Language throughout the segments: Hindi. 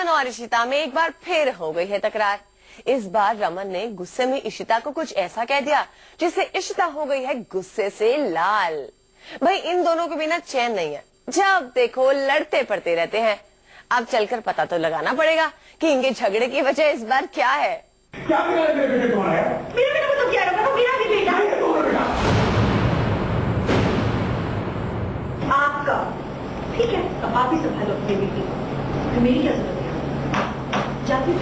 रमन और इशिता में एक बार फिर हो गई है तकरार। इस बार रमन ने गुस्से में इशिता को कुछ ऐसा कह दिया जिससे इशिता हो गई है गुस्से से लाल। भाई इन दोनों के बिना चैन नहीं है, जब देखो लड़ते पड़ते रहते हैं। अब चलकर पता तो लगाना पड़ेगा कि इनके झगड़े की वजह इस बार क्या है। क्या मेरे बेटे तुम्हारा है? मेरे बेटे को तो क्या होगा? तो मेरा भी बेटा है। आपका ठीक है, अब आप ही संभालो अपने बेटे को, मेरी क्या जरूरत है? जाती हूँ।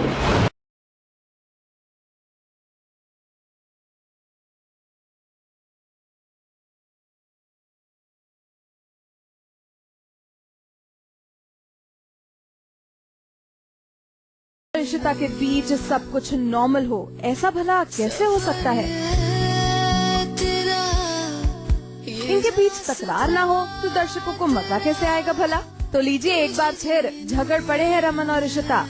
इशिता के बीच सब कुछ नॉर्मल हो, ऐसा भला कैसे हो सकता है? इनके बीच तकरार ना हो तो दर्शकों को मजा कैसे आएगा भला? तो लीजिए एक बार फिर झगड़ पड़े हैं रमन और इशिता। आदि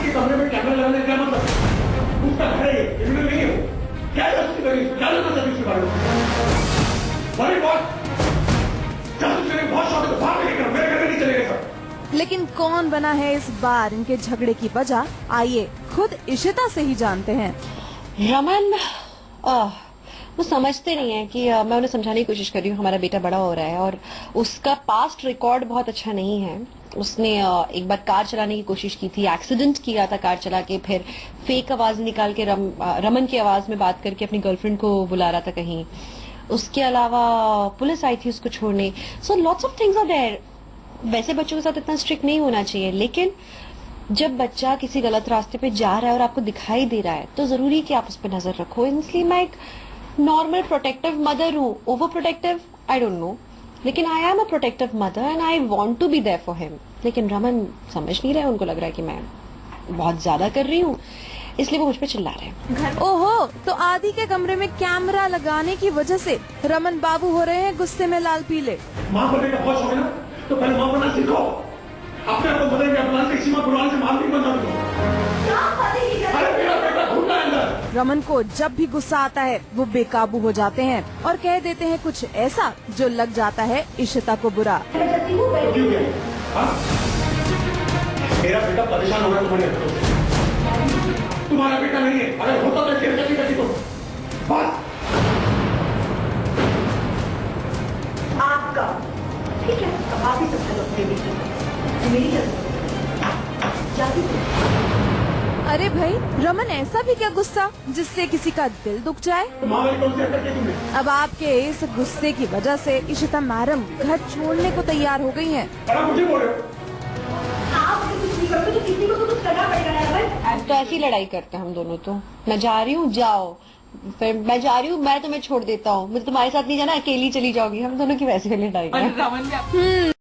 के कमरे में कैमरा लगाने का मतलब उसका घर है, इन्होंने नहीं हो क्या जासूसी करी, क्या जासूसी इसके बारे में? बड़ी बात जासूसी करने बहुत शौक है तो बाहर निकल, मेरे घर में नहीं चलेगा सर। लेकिन कौन बना है इस बार इनके झगड़े की वजह? आइए खुद इशिता से ही जानते हैं। रमन वो समझते नहीं है कि मैं उन्हें समझाने की कोशिश कर रही हूँ, हमारा बेटा बड़ा हो रहा है और उसका पास्ट रिकॉर्ड बहुत अच्छा नहीं है। उसने एक बार कार चलाने की कोशिश की थी, एक्सीडेंट किया था कार चला के, फिर फेक आवाज निकाल के रमन की आवाज में बात करके अपनी गर्लफ्रेंड को बुला रहा था कहीं। उसके अलावा पुलिस आई थी उसको छोड़ने। So lots of things are there. वैसे बच्चों के साथ इतना स्ट्रिक्ट नहीं होना चाहिए, लेकिन जब बच्चा किसी गलत रास्ते पे जा रहा है और आपको दिखाई दे रहा है तो जरूरी है कि आप उस पर नजर रखो। इसलिए मैं एक नॉर्मल प्रोटेक्टिव मदर हूँ, over protective I don't know, लेकिन I am a protective mother and I want to be there for him. लेकिन रमन समझ नहीं रहे, उनको लग रहा है कि मैं बहुत ज्यादा कर रही हूँ, इसलिए वो मुझ पे चिल्ला रहे हैं। ओहो, तो आदि के कमरे में कैमरा लगाने की वजह से रमन बाबू हो रहे हैं गुस्से में लाल पीले। माँ बनने का बहुत शौक है ना, तो पहले माँ बनना सीखो। अपने आप को बदल के अपना से सीमा पुराने से मालूम बन जाओ। अरे मेरा बेटा घूमना है अंदर। रमन को जब भी गुस्सा आता है वो बेकाबू हो जाते हैं और कह देते हैं कुछ ऐसा जो लग जाता है इशिता को बुरा। क्यों क्या? हाँ? मेरा बेटा परेशान हो रहा है तुम्हारे, तुम्हारा बेटा नहीं है। अगर होता तो फिर कैसी करती तुम? बस आपका ठीक है, अब आप ही संभालो अपने बेटे को, मेरी क्या जरूरत है? जाती हूँ। अरे भाई, रमन ऐसा भी क्या गुस्सा जिससे किसी का दिल दुख जाए? माँ वाली कौन सी हरकत की तुमने? अब आपके इस गुस्से की वजह से इशिता मैडम घर छोड़ने को तैयार हो गई हैं। अरे मुझे बोल रहे हो? आप अगर कुछ नहीं करते तो किसी को तो कुछ करना पड़ेगा ना रमन। तो ऐसी लड़ाई करते हैं हम दोनों। तो मैं जा रही हूँ, जाओ, फिर मैं जा रही हूँ, मैं तुम्हें छोड़ देता हूँ, मुझे तुम्हारे साथ नहीं जाना, अकेली चली जाओगी। हम दोनों की वैसे लड़ाई है।